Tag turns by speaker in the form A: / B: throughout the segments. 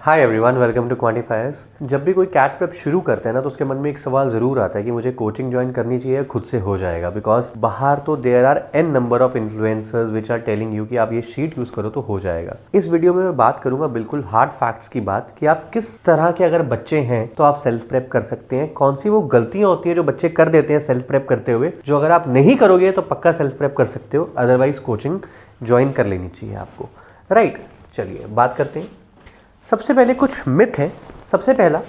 A: Hi everyone, welcome to quantifiers. जब भी कोई कैट प्रेप शुरू करते हैं ना तो उसके मन में एक सवाल ज़रूर आता है कि मुझे कोचिंग ज्वाइन करनी चाहिए, खुद से हो जाएगा। बिकॉज बाहर तो there are an number of influencers which are telling you कि आप ये शीट यूज़ करो तो हो जाएगा। इस वीडियो में मैं बात करूंगा बिल्कुल हार्ड फैक्ट्स की बात कि आप किस तरह के अगर बच्चे हैं तो आप सेल्फ प्रेप कर सकते हैं, कौन सी वो गलतियां होती हैं जो बच्चे कर देते हैं सेल्फ प्रेप करते हुए, जो अगर आप नहीं करोगे तो पक्का सेल्फ प्रेप कर सकते हो, अदरवाइज कोचिंग ज्वाइन कर लेनी चाहिए आपको। राइट, चलिए बात करते हैं। सबसे पहले कुछ मिथ है। सबसे पहला,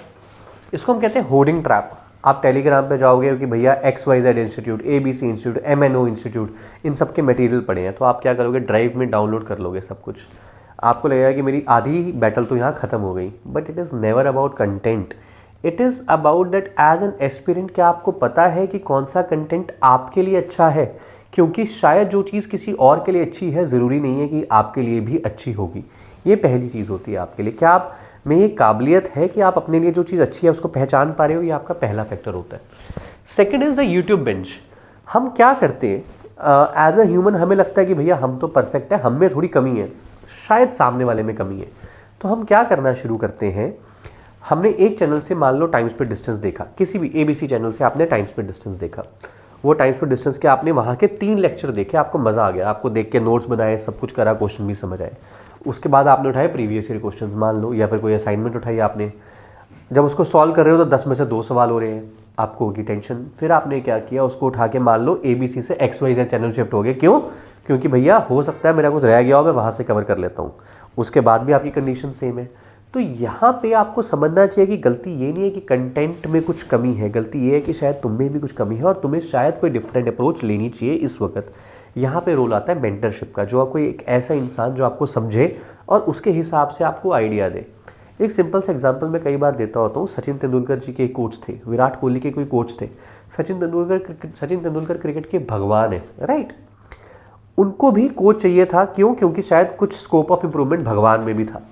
A: इसको हम कहते हैं होर्डिंग ट्रैप। आप टेलीग्राम पे जाओगे कि भैया XYZ institute, ABC institute, MNO institute, इन सब के मटेरियल पड़े हैं, तो आप क्या करोगे, ड्राइव में डाउनलोड कर लोगे सब कुछ। आपको लगेगा कि मेरी आधी बैटल तो यहाँ ख़त्म हो गई, but it is never about content. It is about that as an aspirant क्या आपको पता है कि कौन सा कंटेंट आपके लिए अच्छा है, क्योंकि शायद जो चीज़ किसी और के लिए अच्छी है ज़रूरी नहीं है कि आपके लिए भी अच्छी होगी। ये पहली चीज़ होती है आपके लिए, क्या आप में ये काबिलियत है कि आप अपने लिए जो चीज़ अच्छी है उसको पहचान पा रहे हो, ये आपका पहला फैक्टर होता है। Second is the YouTube bench. हम क्या करते हैं एज अ ह्यूमन, हमें लगता है कि भैया हम तो परफेक्ट है, हम में थोड़ी कमी है, शायद सामने वाले में कमी है। तो हम क्या करना शुरू करते हैं, हमने एक चैनल से मान लो टाइम स्पीड डिस्टेंस देखा, किसी भी ABC चैनल से आपने टाइम स्पीड डिस्टेंस देखा, वो टाइम स्पीड डिस्टेंस के आपने वहाँ के 3 लेक्चर देखे, आपको मज़ा आ गया, आपको देख के नोट्स बनाए, सब कुछ करा, क्वेश्चन भी समझ आए। उसके बाद आपने उठाए प्रीवियस ईयर क्वेश्चन मान लो, या फिर कोई असाइनमेंट उठाई आपने, जब उसको सॉल्व कर रहे हो तो 10 में से 2 सवाल हो रहे हैं, आपको होगी टेंशन। फिर आपने क्या किया, उसको उठा के मान लो ABC से XYZ चैनल शिफ्ट हो गए। क्यों? क्योंकि भैया हो सकता है मेरा कुछ रह गया हो, मैं वहाँ से कवर कर लेता हूँ। उसके बाद भी आपकी कंडीशन सेम है। तो यहाँ पे आपको समझना चाहिए कि गलती ये नहीं है कि कंटेंट में कुछ कमी है, गलती ये है कि शायद तुम में भी कुछ कमी है और तुम्हें शायद कोई डिफरेंट अप्रोच लेनी चाहिए इस वक्त। यहाँ पे रोल आता है मेंटरशिप का, जो कोई एक ऐसा इंसान जो आपको समझे और उसके हिसाब से आपको आइडिया दे। एक सिंपल सा एग्जांपल मैं कई बार देता होता हूँ। सचिन तेंदुलकर जी के कोच थे, विराट कोहली के कोई कोच थे। सचिन तेंदुलकर क्रिकेट के भगवान है, राइट। उनको भी कोच चाहिए था, क्यों? क्योंकि शायद कुछ स्कोप ऑफ इंप्रूवमेंट भगवान में भी था।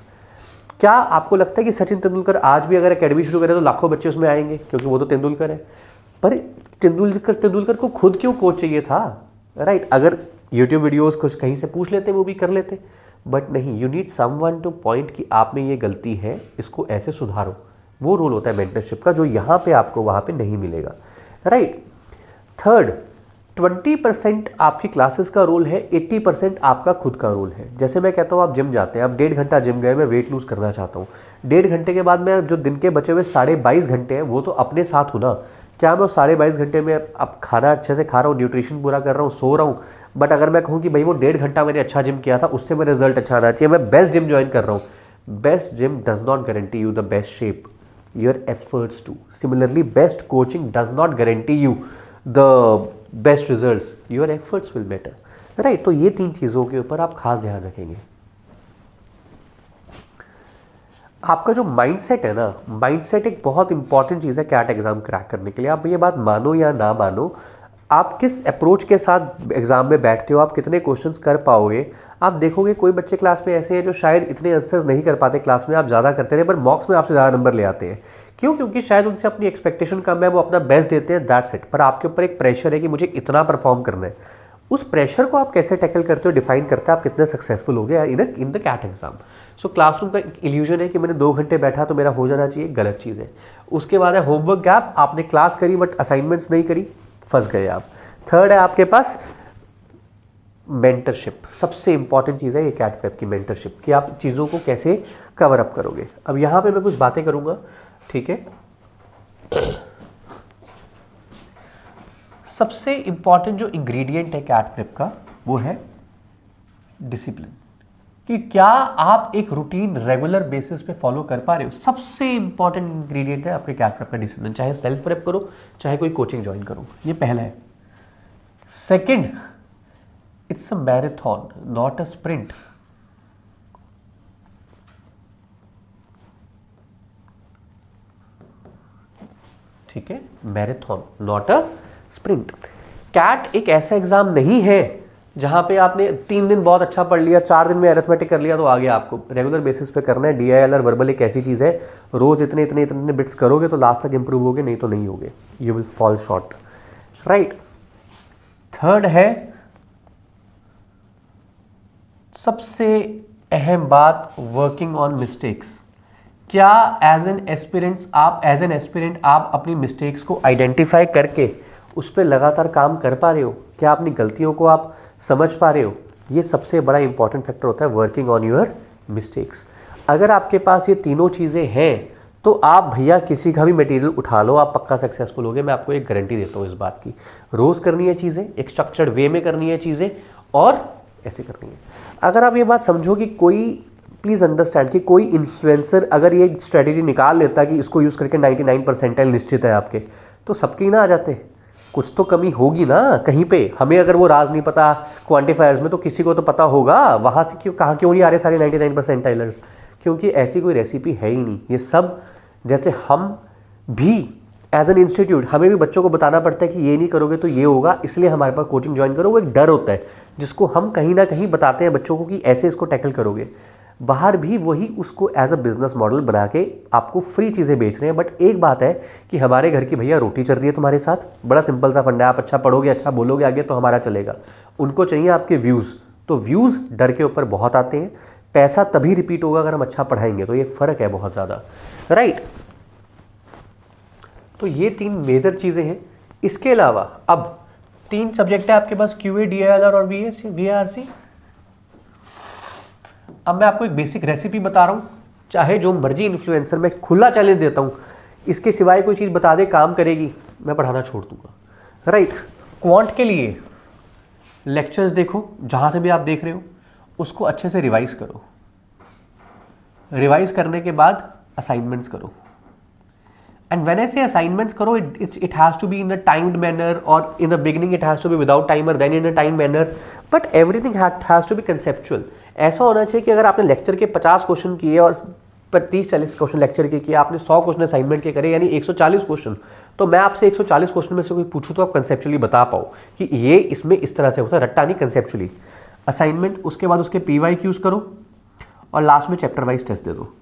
A: क्या आपको लगता है कि सचिन तेंदुलकर आज भी अगर एकेडमी शुरू करे तो लाखों बच्चे उसमें आएंगे? क्योंकि वो तो तेंदुलकर है। पर तेंदुलकर को खुद क्यों कोच चाहिए था, राइट? अगर यूट्यूब वीडियोस कुछ कहीं से पूछ लेते वो भी कर लेते, बट नहीं, you need someone two point कि आप में ये गलती है, इसको ऐसे सुधारो। वो रोल होता है मेंटरशिप का, जो यहाँ पे आपको वहाँ पे नहीं मिलेगा, राइट। थर्ड, 20% आपकी क्लासेस का रोल है, 80% आपका खुद का रोल है। जैसे मैं कहता हूँ आप जिम जाते हैं, आप 1.5 घंटा जिम गए, मैं वेट लूज करना चाहता हूँ, 1.5 घंटे के बाद मैं जो दिन के बचे हुए 22.5 घंटे हैं वो तो अपने साथ हूँ ना। क्या मैं 22.5 घंटे में अब खाना अच्छे से खा रहा हूँ, न्यूट्रिशन पूरा कर रहा हूँ, सो रहा हूँ? बट अगर मैं कहूँ कि भाई वो 1.5 घंटा मैंने अच्छा जिम किया था, उससे मेरा रिजल्ट अच्छा आना चाहिए, मैं बेस्ट जिम ज्वाइन कर रहा हूँ। Best gym does not guarantee you the best shape, your efforts too. Similarly best coaching does not guarantee you the best results, your efforts will better, right. तो ये 3 चीज़ों के ऊपर आप खास ध्यान रखेंगे। आपका जो माइंडसेट है ना, माइंडसेट एक बहुत इंपॉर्टेंट चीज़ है कैट एग्जाम क्रैक करने के लिए। आप ये बात मानो या ना मानो, आप किस अप्रोच के साथ एग्जाम में बैठते हो, आप कितने क्वेश्चंस कर पाओगे। आप देखोगे कोई बच्चे क्लास में ऐसे हैं जो शायद इतने आंसर्स नहीं कर पाते क्लास में, आप ज़्यादा करते रहे, पर मॉक्स में आपसे ज़्यादा नंबर ले आते हैं। क्यों? क्योंकि शायद उनसे अपनी एक्सपेक्टेशन कम है, वो अपना बेस्ट देते हैं, दैट्स इट। पर आपके ऊपर एक प्रेशर है कि मुझे इतना परफॉर्म करना है। उस प्रेशर को आप कैसे टैकल करते हो, डिफाइन करते हैं आप कितने सक्सेसफुल हो गए in the CAT exam. So classroom का एक इल्यूजन है कि मैंने 2 घंटे बैठा तो मेरा हो जाना चाहिए, गलत चीज़ है। उसके बाद है होमवर्क गैप, आपने क्लास करी बट असाइनमेंट्स नहीं करी, फंस गए आप। थर्ड है आपके पास मेंटरशिप। सबसे इंपॉर्टेंट चीज़ है ये कैट प्रेप की मेंटरशिप, कि आप चीज़ों को कैसे कवर अप करोगे। अब यहाँ पे मैं कुछ बातें करूँगा, ठीक है। सबसे इंपॉर्टेंट जो इंग्रेडिएंट है कैट प्रेप का, वो है डिसिप्लिन। कि क्या आप एक रूटीन रेगुलर बेसिस पे फॉलो कर पा रहे हो। सबसे इंपॉर्टेंट इंग्रेडिएंट है आपके कैट प्रेप का डिसिप्लिन, चाहे सेल्फ प्रेप करो चाहे कोई कोचिंग ज्वाइन करो, ये पहला है। Second, it's a marathon not a sprint. ठीक है, marathon not a sprint. CAT एक ऐसा एग्जाम नहीं है जहां पे आपने 3 दिन बहुत अच्छा पढ़ लिया, 4 दिन में अरिथमेटिक कर लिया तो आगे आपको रेगुलर बेसिस पे करना है। DIL और वर्बल एक ऐसी चीज़ है, रोज इतने इतने इतने बिट्स करोगे तो लास्ट तक इंप्रूव होगे, नहीं तो नहीं होगे, you will fall short, right. Third है, सबसे अहम बात, वर्किंग ऑन मिस्टेक्स। क्या एज एन एस्पिरेंट आप अपनी मिस्टेक्स को आइडेंटिफाई करके उस पर लगातार काम कर पा रहे हो? क्या अपनी गलतियों को आप समझ पा रहे हो? ये सबसे बड़ा इंपॉर्टेंट फैक्टर होता है वर्किंग ऑन योर मिस्टेक्स। अगर आपके पास ये तीनों चीज़ें हैं तो आप भैया किसी का भी मटेरियल उठा लो, आप पक्का सक्सेसफुल होगे। मैं आपको एक गारंटी देता हूँ इस बात की। रोज़ करनी है चीज़ें, एक स्ट्रक्चर्ड वे में करनी है चीज़ें, और ऐसे करनी है। अगर आप ये बात समझो कि कोई, प्लीज़ अंडरस्टैंड कि कोई इन्फ्लुएंसर अगर ये स्ट्रेटेजी निकाल लेता कि इसको यूज़ करके 99 परसेंटाइल निश्चित है आपके, तो सबके ही ना आ जाते। कुछ तो कमी होगी ना कहीं पे। हमें अगर वो राज नहीं पता क्वांटिफायर्स में, तो किसी को तो पता होगा। वहाँ से क्यों नहीं आ रहे सारे 99 परसेंटाइलर्स? क्योंकि ऐसी कोई रेसिपी है ही नहीं। ये सब जैसे हम भी एज एन इंस्टीट्यूट, हमें भी बच्चों को बताना पड़ता है कि ये नहीं करोगे तो ये होगा, इसलिए हमारे पास कोचिंग ज्वाइन करो। वो एक डर होता है जिसको हम कहीं ना कहीं बताते हैं बच्चों को कि ऐसे इसको टैकल करोगे। बाहर भी वही उसको एज अ बिजनेस मॉडल बना के आपको फ्री चीज़ें बेच रहे हैं। बट एक बात है कि हमारे घर की भैया रोटी चल रही है तुम्हारे साथ। बड़ा सिंपल सा फंडा है, आप अच्छा पढ़ोगे, अच्छा बोलोगे आगे तो हमारा चलेगा। उनको चाहिए आपके व्यूज़, तो व्यूज़ डर के ऊपर बहुत आते हैं। पैसा तभी रिपीट होगा अगर हम अच्छा पढ़ाएंगे, तो ये फ़र्क है बहुत ज़्यादा, राइट। तो ये 3 मेजर चीज़ें हैं। इसके अलावा अब 3 सब्जेक्ट है आपके पास, QA, DILR और VARC। अब मैं आपको एक बेसिक रेसिपी बता रहा हूँ, चाहे जो मर्जी इन्फ्लुएंसर, मैं खुला चैलेंज देता हूँ, इसके सिवाय कोई चीज़ बता दे काम करेगी, मैं पढ़ाना छोड़ दूंगा, राइट। क्वांट के लिए लेक्चर्स देखो, जहाँ से भी आप देख रहे हो उसको अच्छे से रिवाइज करो। रिवाइज करने के बाद असाइनमेंट्स करो। And when I say assignments करो, it has to be in a timed manner, or in the beginning it has to be without timer, then in a time manner, but everything has to be conceptual। ऐसा होना चाहिए कि अगर आपने lecture के 50 question किए और 30-40 question lecture के किए, आपने 100 क्वेश्चन असाइनमेंट के करे, यानी 140 क्वेश्चन, तो मैं आपसे 140 क्वेश्चन में से कोई पूछूँ तो आप कंसेप्चुअली बता पाओ कि ये इसमें इस तरह से होता है, रट्टा नहीं, कंसेप्चुअली असाइनमेंट। उसके बाद उसके PYQs करो और लास्ट में चैप्टर वाइज टेस्ट दे दो।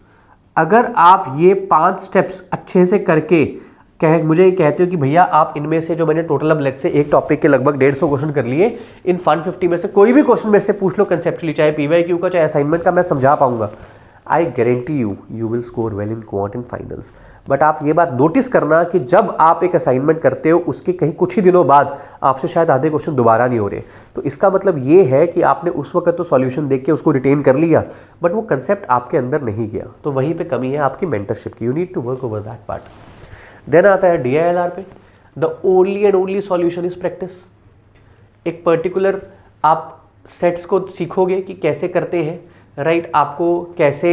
A: अगर आप ये 5 स्टेप्स अच्छे से करके मुझे कहते हो कि भैया आप इनमें से जो मैंने टोटल अब लेक्चर से एक टॉपिक के लगभग 150 क्वेश्चन कर लिए, इन 150 में से कोई भी क्वेश्चन मेरे से पूछ लो कंसेप्चुअली, चाहे PYQ का चाहे असाइनमेंट का, मैं समझा पाऊंगा। आई guarantee you will score well in quant in finals. But आप ये बात नोटिस करना कि जब आप एक असाइनमेंट करते हो उसके कहीं कुछ ही दिनों बाद आपसे शायद आधे क्वेश्चन दोबारा नहीं हो रहे, तो इसका मतलब ये है कि आपने उस वक्त तो सॉल्यूशन देख के उसको रिटेन कर लिया, बट वो कंसेप्ट आपके अंदर नहीं गया। तो वहीं पे कमी है आपकी मेंटरशिप की। You need to work over that part. Then आता है DILR पे, the only and only solution is practice. एक पर्टिकुलर आप सेट्स को सीखोगे कि कैसे करते हैं, राइट। आपको कैसे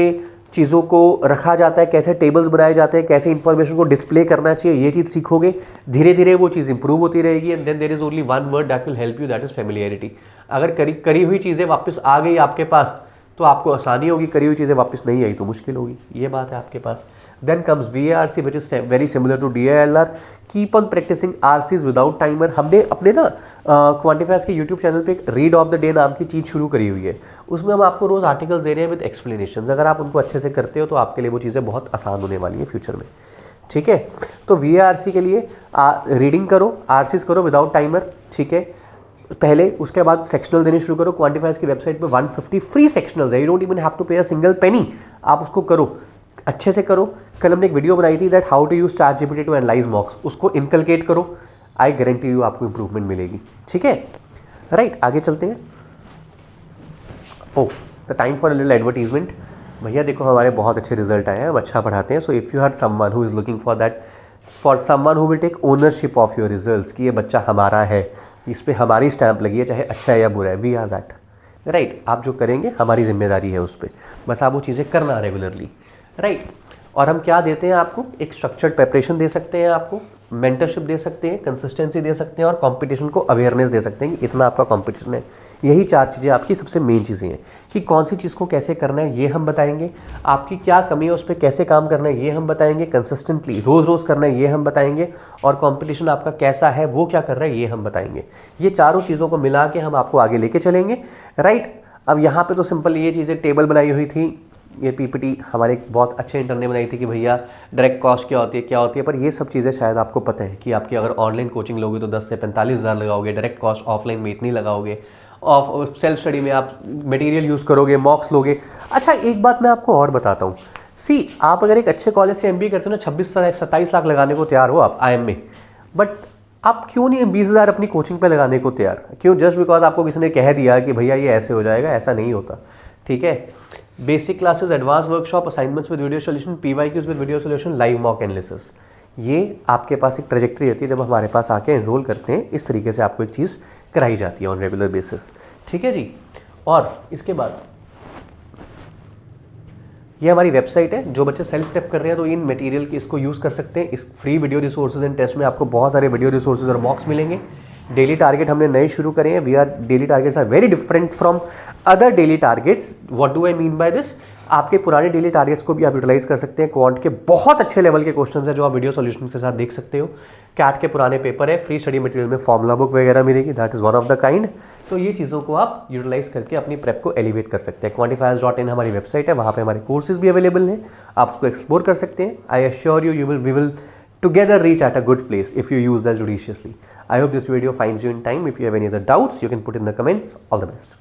A: चीज़ों को रखा जाता है, कैसे टेबल्स बनाए जाते हैं, कैसे इंफॉर्मेशन को डिस्प्ले करना चाहिए, ये चीज़ सीखोगे। धीरे धीरे वो चीज़ इंप्रूव होती रहेगी। And then there is only one word that will help you, that is familiarity. अगर करी हुई चीज़ें वापस आ गई आपके पास तो आपको आसानी होगी, करी हुई चीज़ें वापस नहीं आई तो मुश्किल होगी। ये बात है आपके पास। Then comes VARC which is very similar to DILR। Keep on practising RCs without timer. हमने अपने ना क्वांटिफायर्स के यूट्यूब चैनल पे एक रीड ऑफ द डे नाम की चीज़ शुरू करी हुई है। उसमें हम आपको रोज़ आर्टिकल्स दे रहे हैं विद एक्सप्लेनेशन। अगर आप उनको अच्छे से करते हो तो आपके लिए वो चीज़ें बहुत आसान होने वाली है फ्यूचर में, ठीक है। तो VARC के लिए रीडिंग करो, RCs करो विदाउट टाइमर, ठीक है, पहले। उसके बाद सेक्शनल देने शुरू करो। क्वांटिफायर्स की वेबसाइट पे 150 फ्री सेक्शनल है, you don't even have to pay a single penny. आप उसको करो, अच्छे से करो। कल हमने एक वीडियो बनाई थी that how to use ChatGPT to analyse mocks, उसको इनकलकेट करो। आई गारंटी यू आपको इंप्रूवमेंट मिलेगी, ठीक है, राइट। आगे चलते हैं। Oh, the time for a little advertisement. भैया देखो हमारे बहुत अच्छे रिजल्ट आए हैं, हम अच्छा पढ़ाते हैं। So if you have someone who is looking for that, for someone who will take ownership of your results, कि ये बच्चा हमारा है, इस पर हमारी स्टैंप लगी है, चाहे अच्छा है या बुरा है, वी आर दैट, राइट। आप जो करेंगे हमारी जिम्मेदारी है उस पर, बस आप वो चीज़ें करना रेगुलरली, राइट। और हम क्या देते हैं आपको, एक स्ट्रक्चर्ड प्रिपरेशन दे सकते हैं, आपको मेंटरशिप दे सकते हैं, कंसिस्टेंसी दे सकते हैं, और कंपटीशन को अवेयरनेस दे सकते हैं कि इतना आपका कंपटीशन है। यही 4 चीज़ें आपकी सबसे मेन चीज़ें हैं कि कौन सी चीज़ को कैसे करना है ये हम बताएंगे, आपकी क्या कमी है उस पर कैसे काम करना है ये हम बताएंगे, कंसिस्टेंटली रोज़ रोज़ करना है ये हम बताएंगे, और कंपटीशन आपका कैसा है वो क्या कर रहा है ये हम बताएंगे। ये चारों चीज़ों को मिला के हम आपको आगे लेके चलेंगे, राइट। अब यहाँ पे तो सिंपल ये चीज़ें टेबल बनाई हुई थी, ये PPT हमारे बहुत अच्छे इंटर ने बनाई थी कि भैया डायरेक्ट कॉस्ट क्या होती है, पर ये सब चीज़ें शायद आपको पता है कि आपकी अगर ऑनलाइन कोचिंग लोगे तो 10 से 45 हज़ार लगाओगे, डायरेक्ट कॉस्ट ऑफलाइन में इतनी लगाओगे, और सेल्फ स्टडी में आप मटेरियल यूज़ करोगे, मॉक्स लोगे। अच्छा एक बात मैं आपको और बताता हूँ सी आप अगर एक अच्छे कॉलेज से MBA करते हो ना, 26-27 लाख लगाने को तैयार हो आप IIM में, बट आप क्यों नहीं 20,000 अपनी कोचिंग पे लगाने को तैयार? क्यों? जस्ट बिकॉज आपको किसी ने कह दिया कि भैया ये ऐसे हो जाएगा, ऐसा नहीं होता। ठीक है, basic classes, advance workshop, assignments with video solution, PYQs with video solution, live mock analysis, ये आपके पास एक ट्रेजेक्ट्री रहती है। जब हमारे पास आके एनरोल करते हैं, इस तरीके से आपको एक चीज़ कराई जाती है ऑन रेगुलर बेसिस। ठीक है जी। और इसके बाद ये हमारी वेबसाइट है। जो बच्चे सेल्फ स्टेप कर रहे हैं तो इन मटेरियल की इसको यूज़ कर सकते हैं। इस free video resources and test में आपको बहुत सारे वीडियो रिसोर्सेज और मॉक्स मिलेंगे। डेली टारगेट हमने नए शुरू करे हैं। Daily targets are very different from other daily targets. What do I mean by this? आपके पुराने डेली टारगेट्स को भी आप यूटिलाइज कर सकते हैं। क्वांट के बहुत अच्छे लेवल के क्वेश्चंस हैं जो आप वीडियो सॉल्यूशन के साथ देख सकते हो। कैट के पुराने पेपर है, फ्री स्टडी मटेरियल में फॉर्मूला बुक वगैरह मिलेगी, that is one of the kind. तो ये चीज़ों को आप यूटिलाइज करके अपनी प्रेप को एलिवेट कर सकते हैं। quantifiers.in हमारी वेबसाइट है, वहाँ पे हमारे कोर्सेज भी अवेलेबल हैं, आप उसको एक्सप्लोर कर सकते हैं। I assure you we will together reach at a good place if you use that judiciously. I hope this video finds you in time. If you have any other doubts, you can put in the comments. All the best.